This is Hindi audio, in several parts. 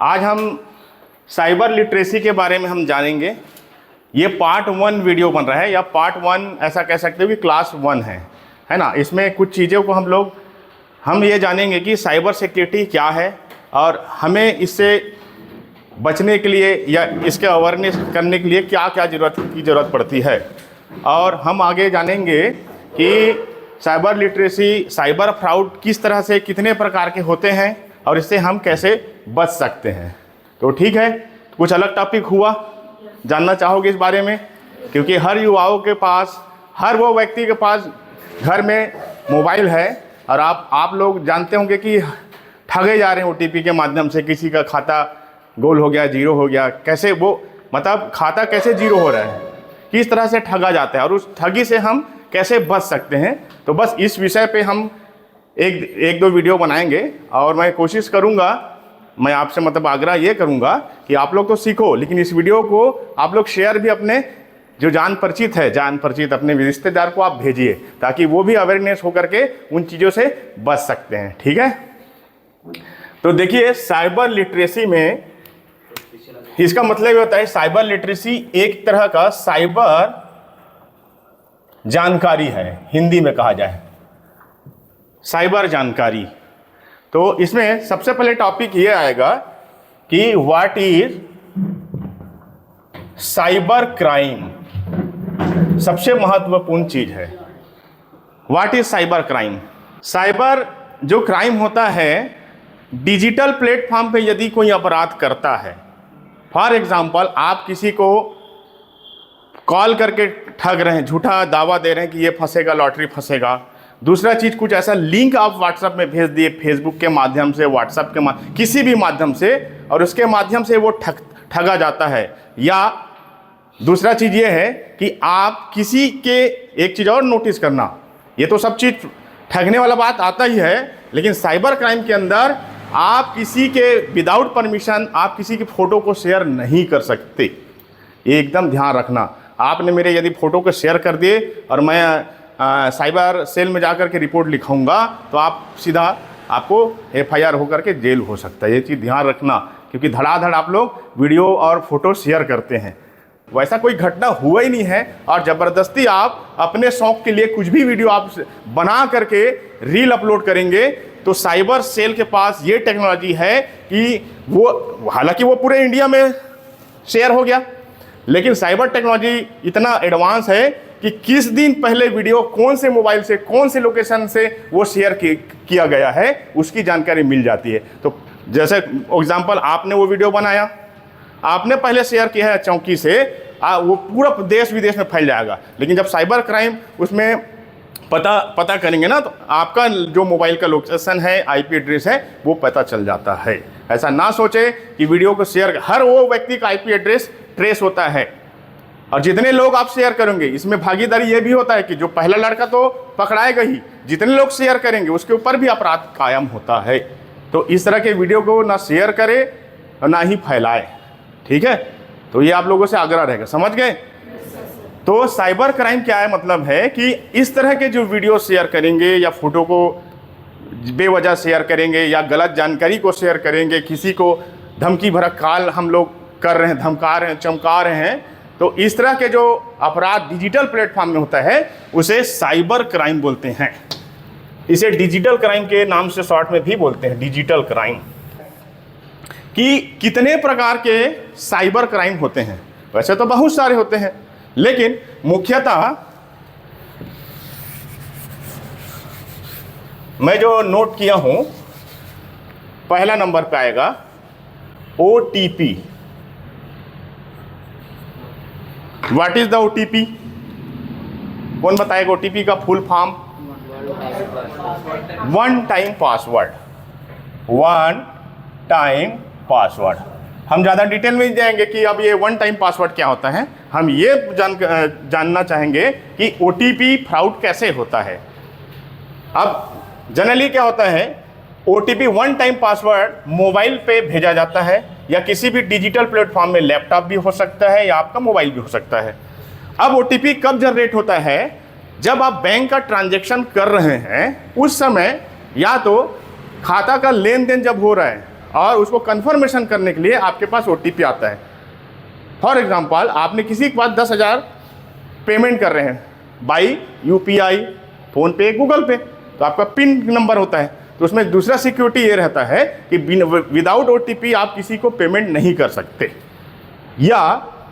आज हम साइबर लिटरेसी के बारे में हम जानेंगे। ये पार्ट 1 वीडियो बन रहा है, या पार्ट 1 ऐसा कह सकते हो कि क्लास 1 है ना। इसमें कुछ चीज़ों को हम ये जानेंगे कि साइबर सिक्योरिटी क्या है और हमें इससे बचने के लिए या इसके अवेयरनेस करने के लिए क्या क्या ज़रूरत पड़ती है। और हम आगे जानेंगे कि साइबर लिटरेसी, साइबर फ्रॉड किस तरह से, कितने प्रकार के होते हैं और इससे हम कैसे बच सकते हैं। तो ठीक है, कुछ अलग टॉपिक हुआ, जानना चाहोगे इस बारे में? क्योंकि हर युवाओं के पास, हर वो व्यक्ति के पास घर में मोबाइल है और आप लोग जानते होंगे कि ठगे जा रहे हैं OTP के माध्यम से। किसी का खाता गोल हो गया, जीरो हो गया, कैसे वो मतलब खाता कैसे जीरो हो रहा है, किस तरह से ठगा जाता है और उस ठगी से हम कैसे बच सकते हैं। तो बस इस विषय पे हम एक दो वीडियो बनाएंगे और मैं कोशिश करूंगा, मैं आपसे आग्रह ये करूंगा कि आप लोग तो सीखो, लेकिन इस वीडियो को आप लोग शेयर भी अपने जो जान परिचित अपने रिश्तेदार को आप भेजिए, ताकि वो भी अवेयरनेस होकर के उन चीज़ों से बच सकते हैं। ठीक है, तो देखिए साइबर लिटरेसी में इसका मतलब ये होता है, साइबर लिटरेसी एक तरह का साइबर जानकारी है, हिंदी में कहा जाए साइबर जानकारी। तो इसमें सबसे पहले टॉपिक ये आएगा कि व्हाट इज साइबर क्राइम। सबसे महत्वपूर्ण चीज है what is cyber crime. Cyber जो क्राइम होता है, डिजिटल प्लेटफॉर्म पे यदि कोई अपराध करता है, फॉर एग्जाम्पल आप किसी को कॉल करके ठग रहे हैं, झूठा दावा दे रहे हैं कि ये फंसेगा, लॉटरी फंसेगा। दूसरा चीज़, कुछ ऐसा लिंक आप व्हाट्सएप में भेज दिए, फेसबुक के माध्यम से, व्हाट्सएप के माध्यम, किसी भी माध्यम से, और उसके माध्यम से वो ठगा जाता है। या दूसरा चीज़ ये है कि आप किसी के, एक चीज़ और नोटिस करना, ये तो सब चीज़ ठगने वाला बात आता ही है, लेकिन साइबर क्राइम के अंदर आप किसी के विदाउट परमिशन आप किसी की फ़ोटो को शेयर नहीं कर सकते। ये एकदम ध्यान रखना। आपने मेरे यदि फ़ोटो को शेयर कर दिए और मैं साइबर सेल में जाकर के रिपोर्ट लिखाऊंगा, तो आप सीधा आपको FIR होकर के जेल हो सकता है। ये चीज़ ध्यान रखना, क्योंकि धड़ाधड़ आप लोग वीडियो और फोटो शेयर करते हैं। वैसा कोई घटना हुआ ही नहीं है, और ज़बरदस्ती आप अपने शौक़ के लिए कुछ भी वीडियो आप बना करके रील अपलोड करेंगे, तो साइबर सेल के पास ये टेक्नोलॉजी है कि वो, हालांकि वो पूरे इंडिया में शेयर हो गया, लेकिन साइबर टेक्नोलॉजी इतना एडवांस है कि किस दिन पहले वीडियो कौन से मोबाइल से, कौन से लोकेशन से वो शेयर किया गया है, उसकी जानकारी मिल जाती है। तो जैसे एग्जांपल, आपने वो वीडियो बनाया, आपने पहले शेयर किया है चौकी से, वो पूरा देश विदेश में फैल जाएगा। लेकिन जब साइबर क्राइम उसमें पता करेंगे ना, तो आपका जो मोबाइल का लोकेशन है, IP एड्रेस है, वो पता चल जाता है। ऐसा ना सोचे कि वीडियो को शेयर, हर वो व्यक्ति का IP एड्रेस ट्रेस होता है, और जितने लोग आप शेयर करेंगे, इसमें भागीदारी ये भी होता है कि जो पहला लड़का तो पकड़ाएगा ही, जितने लोग शेयर करेंगे उसके ऊपर भी अपराध कायम होता है। तो इस तरह के वीडियो को ना शेयर करे और ना ही फैलाए। ठीक है, तो ये आप लोगों से आग्रह रहेगा, समझ गए? तो साइबर क्राइम क्या है, मतलब है कि इस तरह के जो वीडियो शेयर करेंगे या फोटो को बेवजह शेयर करेंगे या गलत जानकारी को शेयर करेंगे, किसी को धमकी भरा कॉल हम लोग कर रहे हैं, धमका रहे हैं, चमका रहे हैं, तो इस तरह के जो अपराध डिजिटल प्लेटफॉर्म में होता है, उसे साइबर क्राइम बोलते हैं। इसे डिजिटल क्राइम के नाम से शॉर्ट में भी बोलते हैं, डिजिटल क्राइम। कि कितने प्रकार के साइबर क्राइम होते हैं? वैसे तो बहुत सारे होते हैं, लेकिन मुख्यतः मैं जो नोट किया हूं, पहला नंबर पे आएगा OTP। What is the OTP? कौन बताएगा OTP का full form? One time password. One time password. हम ज़्यादा डिटेल में जाएंगे कि अब ये वन टाइम पासवर्ड क्या होता है। हम ये जानना चाहेंगे कि OTP फ्रॉड कैसे होता है। अब जनरली क्या होता है, OTP one time password mobile पे भेजा जाता है, या किसी भी डिजिटल प्लेटफॉर्म में, लैपटॉप भी हो सकता है या आपका मोबाइल भी हो सकता है। अब OTP कब जनरेट होता है? जब आप बैंक का ट्रांजैक्शन कर रहे हैं, उस समय या तो खाता का लेन देन जब हो रहा है, और उसको कंफर्मेशन करने के लिए आपके पास OTP आता है। फॉर एग्जांपल, आपने किसी के पास 10,000 पेमेंट कर रहे हैं बाई UPI, फ़ोनपे, गूगल पे, तो आपका पिन नंबर होता है। तो उसमें दूसरा सिक्योरिटी ये रहता है कि विदाउट OTP आप किसी को पेमेंट नहीं कर सकते। या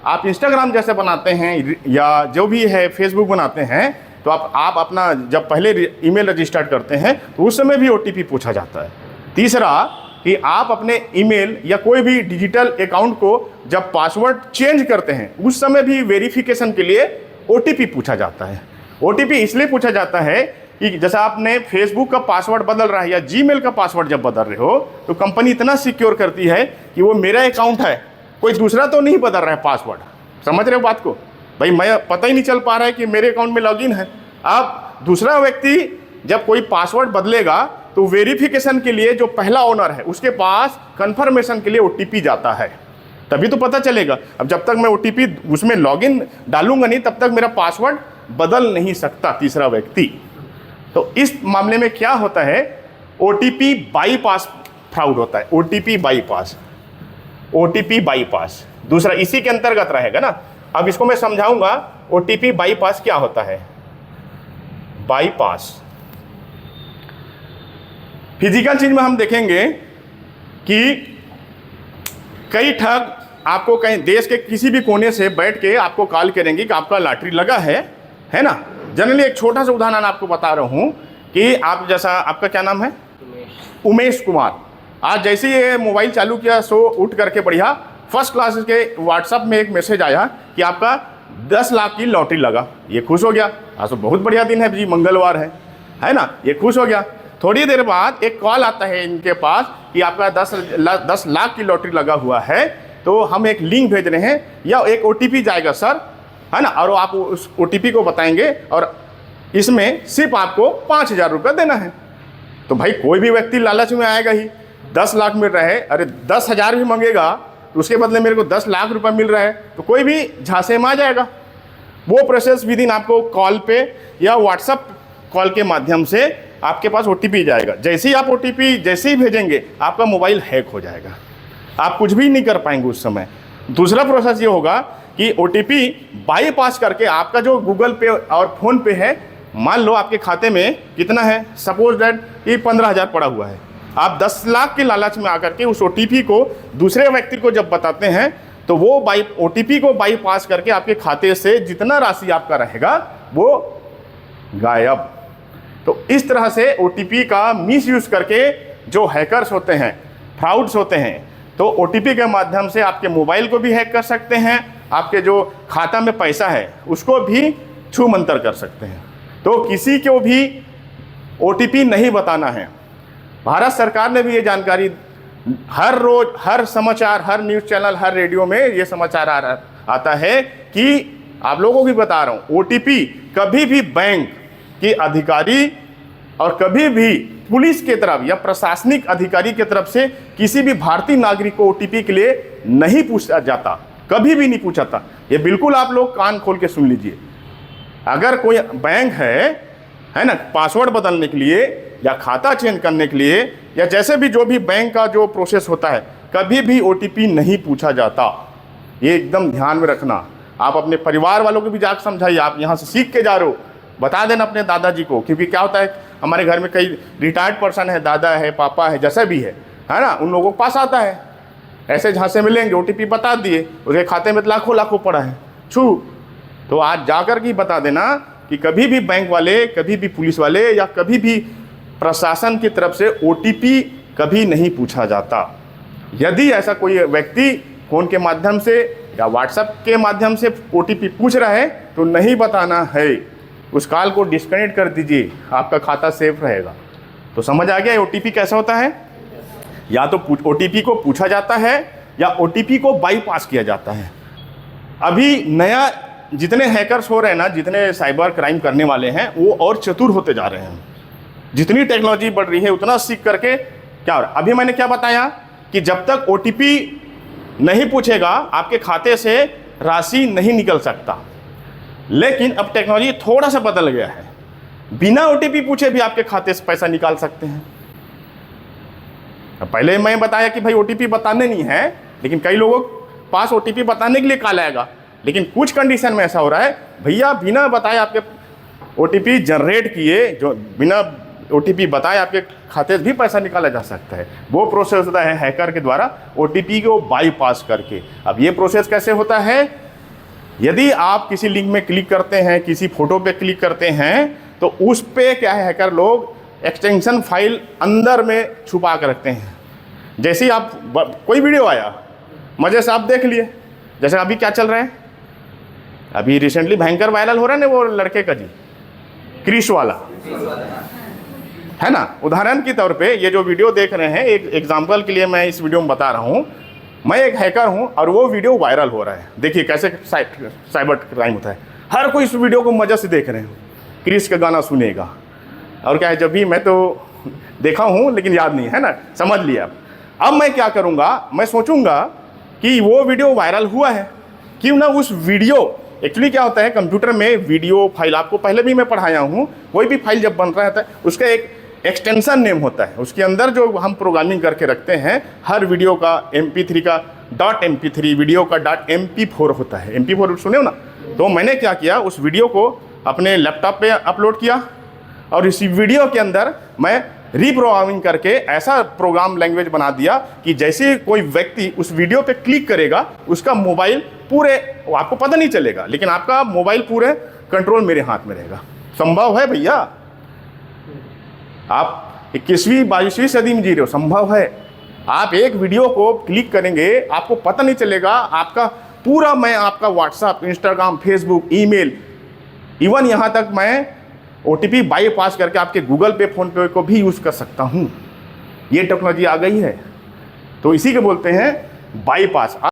आप इंस्टाग्राम जैसे बनाते हैं या जो भी है फेसबुक बनाते हैं, तो आप अपना जब पहले ईमेल रजिस्टर्ड करते हैं तो उस समय भी OTP पूछा जाता है। तीसरा कि आप अपने ईमेल या कोई भी डिजिटल अकाउंट को जब पासवर्ड चेंज करते हैं उस समय भी वेरिफिकेशन के लिए OTP पूछा जाता है। OTP इसलिए पूछा जाता है कि जैसा आपने फेसबुक का पासवर्ड बदल रहा है या जीमेल का पासवर्ड जब बदल रहे हो तो कंपनी इतना सिक्योर करती है कि वो मेरा अकाउंट है, कोई दूसरा तो नहीं बदल रहा है पासवर्ड। समझ रहे हो बात को? भाई मैं पता ही नहीं चल पा रहा है कि मेरे अकाउंट में लॉगिन है। अब दूसरा व्यक्ति जब कोई पासवर्ड बदलेगा तो वेरिफिकेशन के लिए जो पहला ओनर है उसके पास कंफर्मेशन के लिए OTP जाता है, तभी तो पता चलेगा। अब जब तक मैं OTP उसमें लॉगिन डालूंगा नहीं तब तक मेरा पासवर्ड बदल नहीं सकता तीसरा व्यक्ति। तो इस मामले में क्या होता है, OTP बाईपास फ्रॉड होता है। OTP बाईपास दूसरा इसी के अंतर्गत रहेगा ना। अब इसको मैं समझाऊंगा OTP बाईपास क्या होता है। बाईपास फिजिकल चीज में हम देखेंगे कि कई ठग आपको कहीं देश के किसी भी कोने से बैठ के आपको कॉल करेंगे कि आपका लॉटरी लगा है ना। जनरली एक छोटा सा उदाहरण आपको बता रहा हूं कि आप जैसा, आपका क्या नाम है? उमेश कुमार। आज जैसे ही ये मोबाइल चालू किया सो उठ करके बढ़िया फर्स्ट क्लास के व्हाट्सएप में एक मैसेज आया कि आपका 10 लाख की लॉटरी लगा। ये खुश हो गया, आज तो बहुत बढ़िया दिन है जी, मंगलवार है ना। ये खुश हो गया। थोड़ी देर बाद एक कॉल आता है इनके पास कि आपका 10 लाख की लॉटरी लगा हुआ है, तो हम एक लिंक भेज रहे हैं या एक OTP जाएगा सर, है ना, और आप उस OTP को बताएंगे और इसमें सिर्फ आपको 5,000 रुपये देना है। तो भाई कोई भी व्यक्ति लालच में आएगा ही। 10 लाख मिल रहा है, अरे 10,000 भी मांगेगा तो उसके बदले मेरे को 10 लाख रुपए मिल रहा है, तो कोई भी झांसे में आ जाएगा। वो प्रोसेस विद इन आपको कॉल पे या व्हाट्सएप कॉल के माध्यम से आपके पास OTP जाएगा। जैसे ही आप OTP जैसे ही भेजेंगे आपका मोबाइल हैक हो जाएगा, आप कुछ भी नहीं कर पाएंगे उस समय। दूसरा प्रोसेस ये होगा कि OTP बाईपास करके आपका जो गूगल पे और फ़ोन पे है, मान लो आपके खाते में कितना है, सपोज दैट कि 15,000 पड़ा हुआ है, आप 10 लाख के लालच में आकर के उस OTP को दूसरे व्यक्ति को जब बताते हैं तो वो OTP को बाईपास करके आपके खाते से जितना राशि आपका रहेगा वो गायब। तो इस तरह से OTP का मिसयूज करके जो हैकर्स होते हैं, फ्रॉड्स होते हैं, तो OTP के माध्यम से आपके मोबाइल को भी हैक कर सकते हैं, आपके जो खाता में पैसा है उसको भी छू मंतर कर सकते हैं। तो किसी को भी OTP नहीं बताना है। भारत सरकार ने भी ये जानकारी हर रोज, हर समाचार, हर न्यूज़ चैनल, हर रेडियो में ये समाचार आता है कि आप लोगों को भी बता रहा हूँ, OTP कभी भी बैंक के अधिकारी और कभी भी पुलिस के तरफ या प्रशासनिक अधिकारी के तरफ से किसी भी भारतीय नागरिक को OTP के लिए नहीं पूछा जाता, कभी भी नहीं पूछा था। ये बिल्कुल आप लोग कान खोल के सुन लीजिए। अगर कोई बैंक है ना, पासवर्ड बदलने के लिए या खाता चेंज करने के लिए या जैसे भी जो भी बैंक का जो प्रोसेस होता है, कभी भी OTP नहीं पूछा जाता। ये एकदम ध्यान में रखना। आप अपने परिवार वालों को भी जाकर समझाइए। आप यहाँ से सीख के जा रहे हो, बता देना अपने दादाजी को, क्योंकि क्या होता है हमारे घर में कई रिटायर्ड पर्सन है, दादा है, पापा है, जैसा भी है ना, उन लोगों के पास आता है ऐसे झांसे मिलेंगे, OTP बता दिए, उसके खाते में लाखों लाखों पड़ा है छू। तो आज जाकर के बता देना कि कभी भी बैंक वाले, कभी भी पुलिस वाले या कभी भी प्रशासन की तरफ से OTP कभी नहीं पूछा जाता। यदि ऐसा कोई व्यक्ति फ़ोन के माध्यम से या व्हाट्सएप के माध्यम से OTP पूछ रहा है तो नहीं बताना है, उस कॉल को डिस्कनेक्ट कर दीजिए, आपका खाता सेफ रहेगा। तो समझ आ गया OTP कैसा होता है? या तो OTP को पूछा जाता है या OTP को बाईपास किया जाता है। अभी नया जितने हैकर्स हो रहे हैं ना, जितने साइबर क्राइम करने वाले हैं, वो और चतुर होते जा रहे हैं। जितनी टेक्नोलॉजी बढ़ रही है उतना सीख करके क्या हो रहा है। अभी मैंने क्या बताया कि जब तक OTP नहीं पूछेगा आपके खाते से राशि नहीं निकल सकता। लेकिन अब टेक्नोलॉजी थोड़ा सा बदल गया है, बिना OTP पूछे भी आपके खाते से पैसा निकाल सकते हैं। पहले मैं बताया कि भाई OTP बताने नहीं है, लेकिन कई लोगों के पास OTP बताने के लिए कॉल आएगा, लेकिन कुछ कंडीशन में ऐसा हो रहा है भैया बिना बताए आपके OTP जनरेट किए, जो बिना OTP बताए आपके खाते से भी पैसा निकाला जा सकता है। वो प्रोसेस होता है हैकर के द्वारा OTP को बाईपास करके। अब ये प्रोसेस कैसे होता है, यदि आप किसी लिंक में क्लिक करते हैं, किसी फोटो पे क्लिक करते हैं, तो उस पे क्या है, हैकर लोग एक्सटेंशन फाइल अंदर में छुपा कर रखते हैं। जैसे ही आप कोई वीडियो आया मजे से आप देख लिए, जैसे अभी क्या चल रहा है, अभी रिसेंटली भयंकर वायरल हो रहा है ना वो लड़के का जी, क्रिश वाला, है ना। उदाहरण के तौर पे ये जो वीडियो देख रहे हैं, एक एग्जांपल के लिए मैं इस वीडियो में बता रहा हूँ, मैं एक हैकर हूँ और वो वीडियो वायरल हो रहा है। देखिए कैसे साइबर क्राइम होता है, हर कोई इस वीडियो को मज़े से देख रहे हैं, क्रिश का गाना सुनेगा और क्या है, जब भी मैं तो देखा हूँ लेकिन याद नहीं है ना, समझ लिया। अब मैं क्या करूँगा, मैं सोचूंगा कि वो वीडियो वायरल हुआ है, क्यों ना उस वीडियो, एक्चुअली क्या होता है कंप्यूटर में वीडियो फाइल, आपको पहले भी मैं पढ़ाया हूँ, कोई भी फाइल जब बन रहा है उसका एक एक्सटेंशन नेम होता है, उसके अंदर जो हम प्रोग्रामिंग करके रखते हैं, हर वीडियो का MP3 का .mp3, वीडियो का .mp4 होता है। MP4 सुने हो ना। तो मैंने क्या किया, उस वीडियो को अपने लैपटॉप पे अपलोड किया और इसी वीडियो के अंदर मैं रीप्रोग्रामिंग करके ऐसा प्रोग्राम लैंग्वेज बना दिया कि जैसे कोई व्यक्ति उस वीडियो पे क्लिक करेगा, उसका मोबाइल पूरे, आपको पता नहीं चलेगा, लेकिन आपका मोबाइल पूरे कंट्रोल मेरे हाथ में रहेगा। संभव है भैया, आप 21वीं 22वीं सदी में जी रहे हो, संभव है। आप एक वीडियो को क्लिक करेंगे, आपको पता नहीं चलेगा, आपका पूरा, मैं आपका WhatsApp, Instagram, Facebook, email, even यहाँ तक मैं OTP बाईपास करके आपके गूगल पे, फोन पे को भी यूज़ कर सकता हूँ। ये टेक्नोलॉजी आ गई है, तो इसी के बोलते हैं बाईपास।